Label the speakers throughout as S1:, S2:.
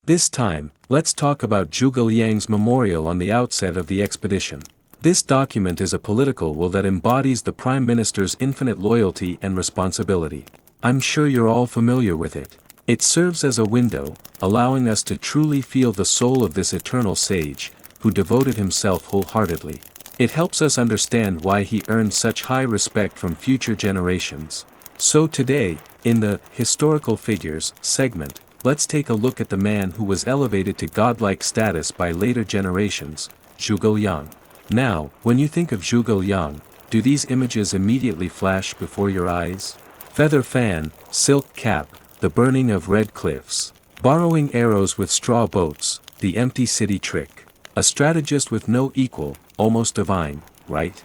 S1: This time, let's talk about Zhuge Liang's memorial on the outset of the expedition. This document is a political will that embodies the Prime Minister's infinite loyalty and responsibility. I'm sure you're all familiar with it. It serves as a window, allowing us to truly feel the soul of this eternal sage, who devoted himself wholeheartedly. It helps us understand why he earned such high respect from future generations. So today, in the Historical Figures segment, let's take a look at the man who was elevated to godlike status by later generations, Zhuge Liang. Now, when you think of Zhuge Liang, do these images immediately flash before your eyes? Feather fan, silk cap, the burning of red cliffs, borrowing arrows with straw boats, the empty city trick. A strategist with no equal, almost divine, right?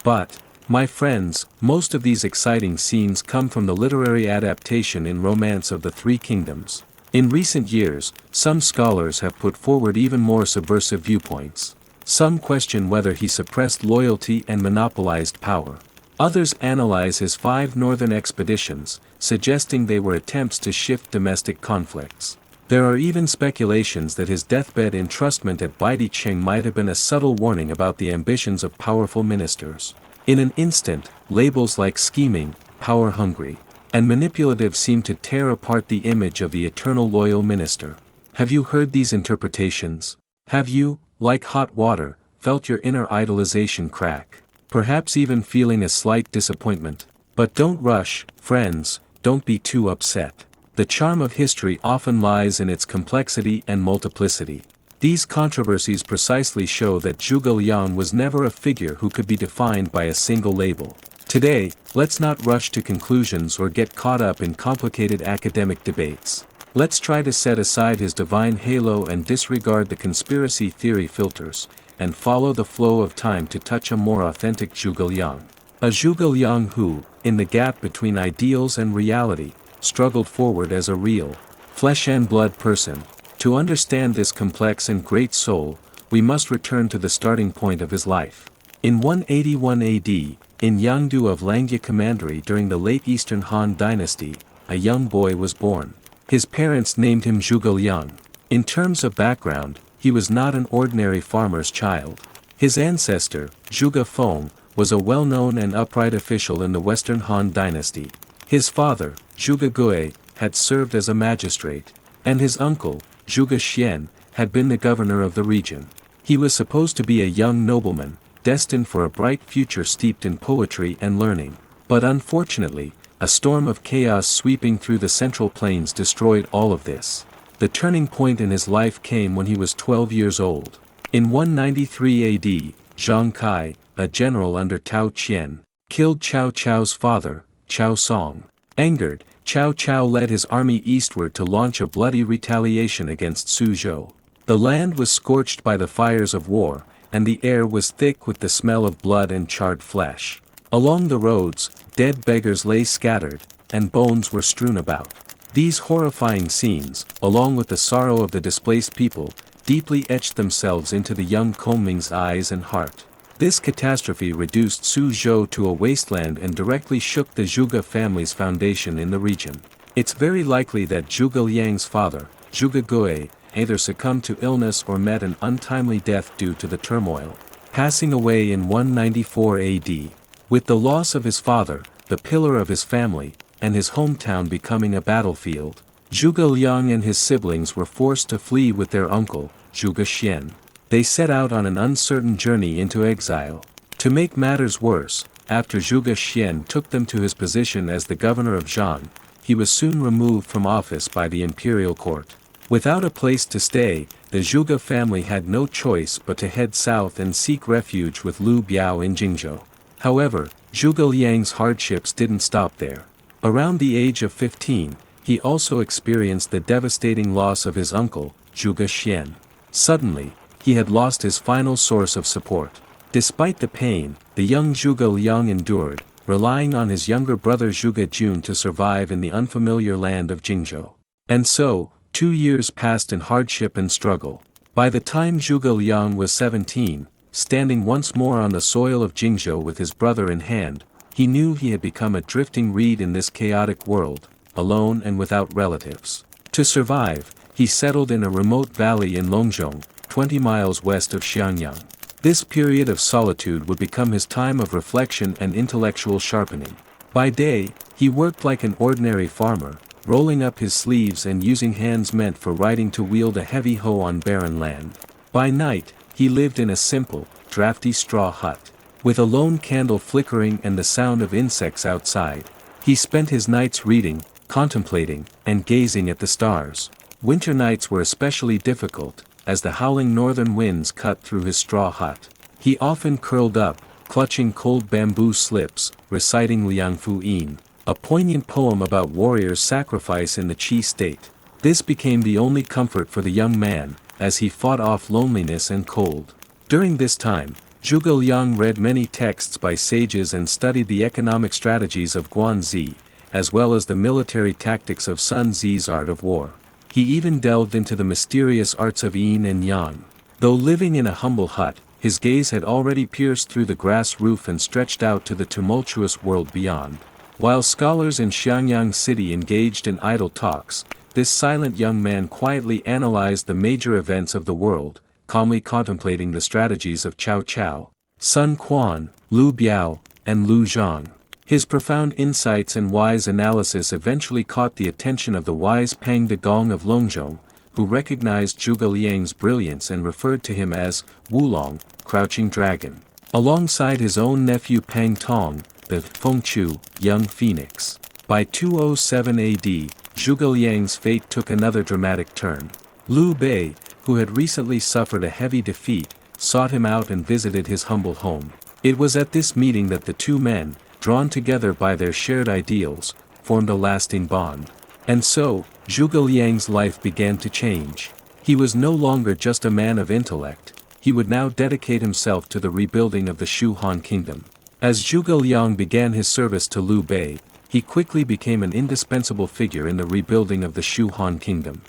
S1: But, my friends, most of these exciting scenes come from the literary adaptation in Romance of the Three Kingdoms. In recent years, some scholars have put forward even more subversive viewpoints. Some question whether he suppressed loyalty and monopolized power. Others analyze his 5 northern expeditions, suggesting they were attempts to shift domestic conflicts. There are even speculations that his deathbed entrustment at Baidicheng might have been a subtle warning about the ambitions of powerful ministers. In an instant, labels like scheming, power-hungry, and manipulative seem to tear apart the image of the eternal loyal minister. Have you heard these interpretations? Have you, like hot water, felt your inner idolization crack? Perhaps even feeling a slight disappointment? But don't rush, friends, don't be too upset. The charm of history often lies in its complexity and multiplicity. These controversies precisely show that Zhuge Liang was never a figure who could be defined by a single label. Today, let's not rush to conclusions or get caught up in complicated academic debates. Let's try to set aside his divine halo and disregard the conspiracy theory filters, and follow the flow of time to touch a more authentic Zhuge Liang. A Zhuge Liang who, in the gap between ideals and reality, struggled forward as a real, flesh and blood person. To understand this complex and great soul, we must return to the starting point of his life. In 181 AD, in Yangdu of Langya Commandery during the late Eastern Han Dynasty, a young boy was born. His parents named him Zhuge Liang. In terms of background, he was not an ordinary farmer's child. His ancestor, Zhuge Feng, was a well-known and upright official in the Western Han Dynasty. His father, Zhuge Gui, had served as a magistrate, and his uncle, Zhuge Xian, had been the governor of the region. He was supposed to be a young nobleman, destined for a bright future steeped in poetry and learning. But unfortunately, a storm of chaos sweeping through the Central Plains destroyed all of this. The turning point in his life came when he was 12 years old. In 193 AD, Zhang Kai, a general under Tao Qian, killed Cao Cao's father, Cao Song. Angered, Cao Cao led his army eastward to launch a bloody retaliation against Suzhou. The land was scorched by the fires of war, and the air was thick with the smell of blood and charred flesh. Along the roads, dead beggars lay scattered, and bones were strewn about. These horrifying scenes, along with the sorrow of the displaced people, deeply etched themselves into the young Kongming's eyes and heart. This catastrophe reduced Suzhou to a wasteland and directly shook the Zhuge family's foundation in the region. It's very likely that Zhuge Liang's father, Zhuge Gui, either succumbed to illness or met an untimely death due to the turmoil, passing away in 194 AD. With the loss of his father, the pillar of his family, and his hometown becoming a battlefield, Zhuge Liang and his siblings were forced to flee with their uncle, Zhuge Xian. They set out on an uncertain journey into exile. To make matters worse, after Zhuge Xian took them to his position as the governor of Zhan, he was soon removed from office by the imperial court. Without a place to stay, the Zhuge family had no choice but to head south and seek refuge with Liu Biao in Jingzhou. However, Zhuge Liang's hardships didn't stop there. Around the age of 15, he also experienced the devastating loss of his uncle, Zhuge Xian. Suddenly, he had lost his final source of support. Despite the pain, the young Zhuge Liang endured, relying on his younger brother Zhuge Jun to survive in the unfamiliar land of Jingzhou. And so, 2 years passed in hardship and struggle. By the time Zhuge Liang was 17, standing once more on the soil of Jingzhou with his brother in hand, he knew he had become a drifting reed in this chaotic world, alone and without relatives. To survive, he settled in a remote valley in Longzhong, 20 miles west of Xiangyang. This period of solitude would become his time of reflection and intellectual sharpening. By day, he worked like an ordinary farmer, rolling up his sleeves and using hands meant for riding to wield a heavy hoe on barren land. By night, he lived in a simple, drafty straw hut. With a lone candle flickering and the sound of insects outside, he spent his nights reading, contemplating, and gazing at the stars. Winter nights were especially difficult, as the howling northern winds cut through his straw hut. He often curled up, clutching cold bamboo slips, reciting Liang Fu Yin, a poignant poem about warriors' sacrifice in the Qi state. This became the only comfort for the young man, as he fought off loneliness and cold. During this time, Zhuge Liang read many texts by sages and studied the economic strategies of Guanzi, as well as the military tactics of Sun Zi's art of war. He even delved into the mysterious arts of yin and yang. Though living in a humble hut, his gaze had already pierced through the grass roof and stretched out to the tumultuous world beyond. While scholars in Xiangyang City engaged in idle talks, this silent young man quietly analyzed the major events of the world, calmly contemplating the strategies of Cao Cao, Sun Quan, Liu Biao, and Lu Zhang. His profound insights and wise analysis eventually caught the attention of the wise Pang De Gong of Longzhong, who recognized Zhuge Liang's brilliance and referred to him as Wulong, Crouching Dragon. Alongside his own nephew Pang Tong, the Fengchu, Young Phoenix. By 207 AD, Zhuge Liang's fate took another dramatic turn. Liu Bei, who had recently suffered a heavy defeat, sought him out and visited his humble home. It was at this meeting that the two men, drawn together by their shared ideals, formed a lasting bond. And so, Zhuge Liang's life began to change. He was no longer just a man of intellect, he would now dedicate himself to the rebuilding of the Shu Han kingdom. As Zhuge Liang began his service to Liu Bei, he quickly became an indispensable figure in the rebuilding of the Shu Han kingdom.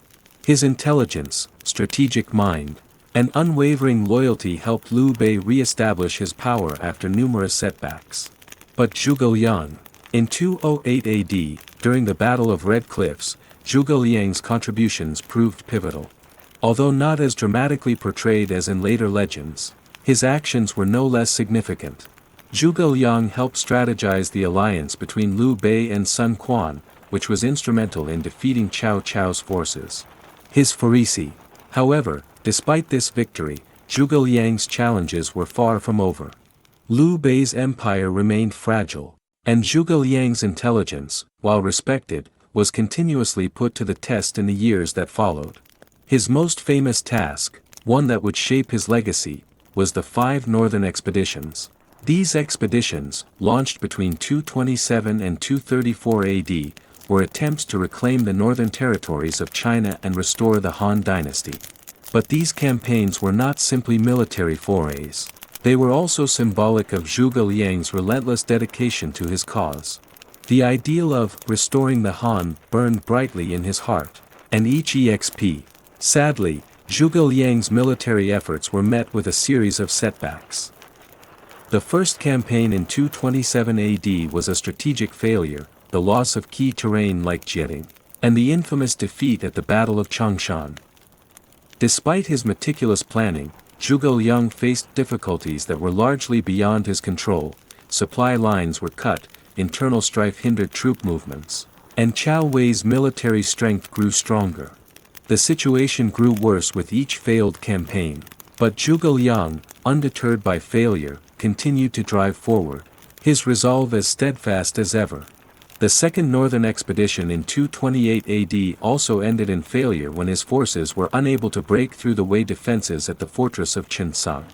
S1: His intelligence, strategic mind, and unwavering loyalty helped Liu Bei re-establish his power after numerous setbacks. But Zhuge Liang, in 208 AD, during the Battle of Red Cliffs, Zhuge Liang's contributions proved pivotal. Although not as dramatically portrayed as in later legends, his actions were no less significant. Zhuge Liang helped strategize the alliance between Liu Bei and Sun Quan, which was instrumental in defeating Cao Cao's forces. His Farisi. However, despite this victory, Zhuge Liang's challenges were far from over. Liu Bei's empire remained fragile, and Zhuge Liang's intelligence, while respected, was continuously put to the test in the years that followed. His most famous task, one that would shape his legacy, was the 5 northern expeditions. These expeditions, launched between 227 and 234 AD, were attempts to reclaim the northern territories of China and restore the Han dynasty. But these campaigns were not simply military forays. They were also symbolic of Zhuge Liang's relentless dedication to his cause. The ideal of restoring the Han burned brightly in his heart, and each exp. Sadly, Zhuge Liang's military efforts were met with a series of setbacks. The first campaign in 227 AD was a strategic failure, the loss of key terrain like Jieting, and the infamous defeat at the Battle of Changshan. Despite his meticulous planning, Zhuge Liang faced difficulties that were largely beyond his control. Supply lines were cut, internal strife hindered troop movements, and Cao Wei's military strength grew stronger. The situation grew worse with each failed campaign, but Zhuge Liang, undeterred by failure, continued to drive forward, his resolve as steadfast as ever. The second northern expedition in 228 AD also ended in failure when his forces were unable to break through the Wei defenses at the fortress of Chencang.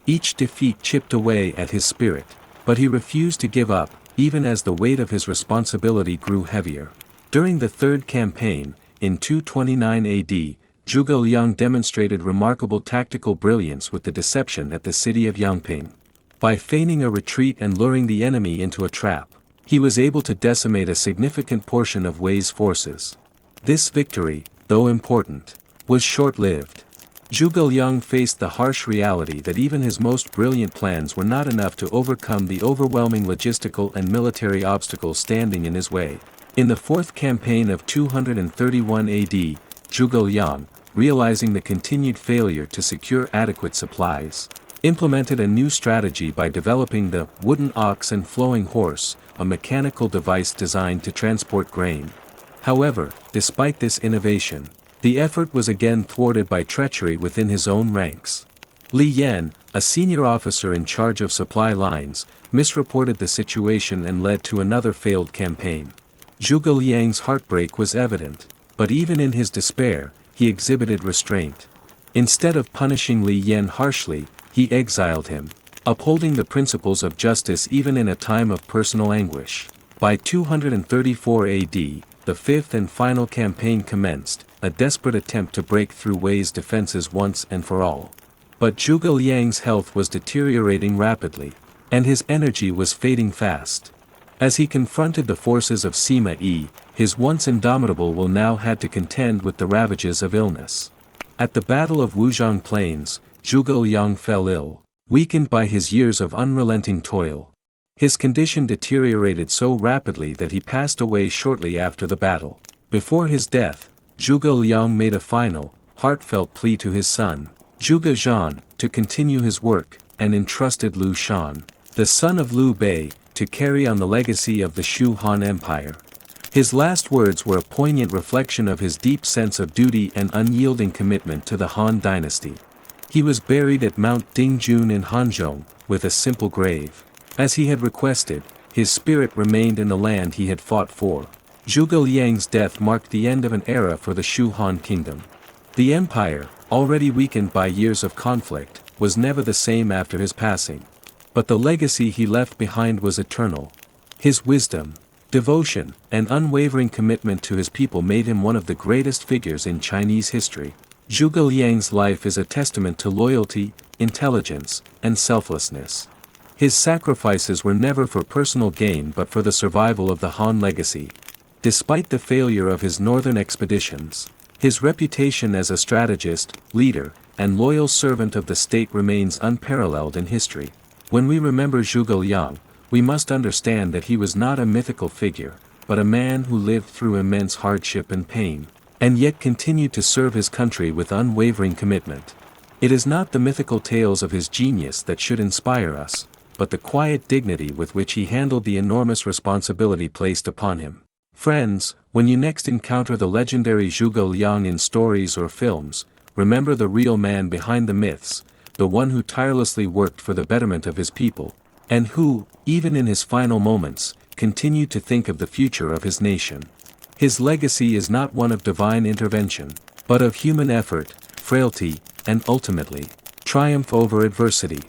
S1: Each defeat chipped away at his spirit, but he refused to give up, even as the weight of his responsibility grew heavier. During the third campaign, in 229 AD, Zhuge Liang demonstrated remarkable tactical brilliance with the deception at the city of Yangping. By feigning a retreat and luring the enemy into a trap, he was able to decimate a significant portion of Wei's forces. This victory, though important, was short-lived. Zhuge Liang faced the harsh reality that even his most brilliant plans were not enough to overcome the overwhelming logistical and military obstacles standing in his way. In the fourth campaign of 231 AD, Zhuge Liang, realizing the continued failure to secure adequate supplies, implemented a new strategy by developing the wooden ox and flowing horse, a mechanical device designed to transport grain. However, despite this innovation, the effort was again thwarted by treachery within his own ranks. Li Yan, a senior officer in charge of supply lines, misreported the situation and led to another failed campaign. Zhuge Liang's heartbreak was evident, but even in his despair, he exhibited restraint. Instead of punishing Li Yan harshly, he exiled him, upholding the principles of justice even in a time of personal anguish. By 234 AD, the fifth and final campaign commenced, a desperate attempt to break through Wei's defenses once and for all. But Zhuge Liang's health was deteriorating rapidly, and his energy was fading fast. As he confronted the forces of Sima Yi, his once indomitable will now had to contend with the ravages of illness. At the Battle of Wuzhong Plains, Zhuge Liang fell ill, weakened by his years of unrelenting toil. His condition deteriorated so rapidly that he passed away shortly after the battle. Before his death, Zhuge Liang made a final, heartfelt plea to his son, Zhuge Zhan, to continue his work, and entrusted Liu Shan, the son of Liu Bei, to carry on the legacy of the Shu Han Empire. His last words were a poignant reflection of his deep sense of duty and unyielding commitment to the Han dynasty. He was buried at Mount Dingjun in Hanzhong, with a simple grave. As he had requested, his spirit remained in the land he had fought for. Zhuge Liang's death marked the end of an era for the Shu Han kingdom. The empire, already weakened by years of conflict, was never the same after his passing. But the legacy he left behind was eternal. His wisdom, devotion, and unwavering commitment to his people made him one of the greatest figures in Chinese history. Zhuge Liang's life is a testament to loyalty, intelligence, and selflessness. His sacrifices were never for personal gain but for the survival of the Han legacy. Despite the failure of his northern expeditions, his reputation as a strategist, leader, and loyal servant of the state remains unparalleled in history. When we remember Zhuge Liang, we must understand that he was not a mythical figure, but a man who lived through immense hardship and pain, and yet continued to serve his country with unwavering commitment. It is not the mythical tales of his genius that should inspire us, but the quiet dignity with which he handled the enormous responsibility placed upon him. Friends, when you next encounter the legendary Zhuge Liang in stories or films, remember the real man behind the myths, the one who tirelessly worked for the betterment of his people, and who, even in his final moments, continued to think of the future of his nation. His legacy is not one of divine intervention, but of human effort, frailty, and ultimately, triumph over adversity.